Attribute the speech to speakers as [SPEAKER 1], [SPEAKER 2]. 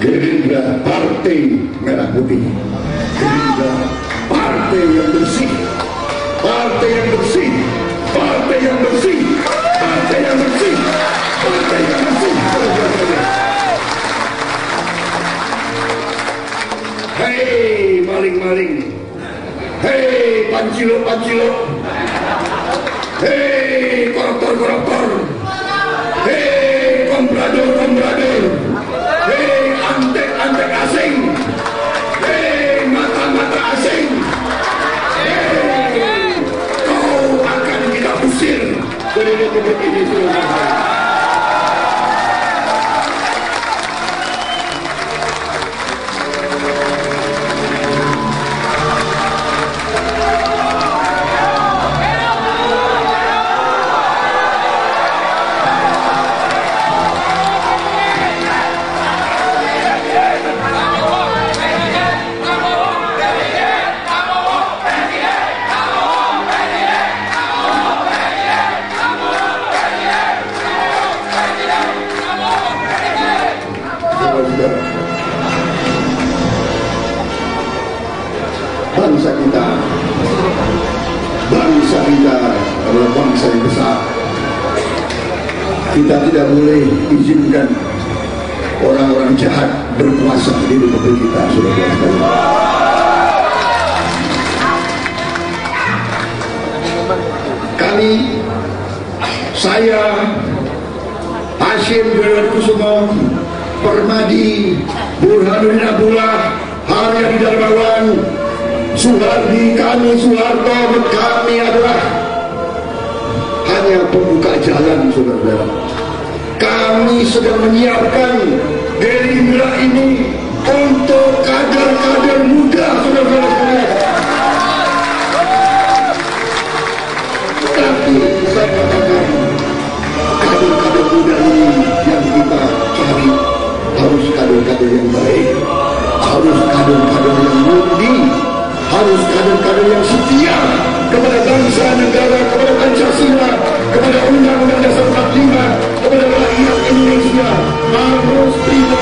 [SPEAKER 1] Gerindra Partai Merah Putih. Gerindra partai yang bersih, partai yang bersih, partai yang bersih, partai yang bersih, partai yang bersih. Hei maling-maling, hei pancilok-pancilok, hei koruptor-koruptor, hei komprador-komprador, hei antek-antek asing, hei mata-mata asing, hei kau akan kita usir dari Republik ini. Bangsa kita adalah bangsa yang besar. Kita tidak boleh izinkan orang-orang jahat berkuasa di Republik kita, saudara-saudara. Kami, saya, Hashim Wiradkusuma, Permadi, Burhanuddin Abdullah, Haryadi Darmawan, Soehardi, kami Soeharto, kami adalah hanya pembuka jalan, saudara-saudara. Kami sedang menyiapkan Gerindra ini untuk kader-kader muda, saudara-saudara. Tapi saya katakan kader-kader muda ini yang kita cari harus kader-kader yang baik, harus kader-kader yang murni, harus kader-kader yang setia kepada bangsa negara, kepada Pancasila, kepada Undang-Undang Dasar 45, kepada rakyat Indonesia. Harus terima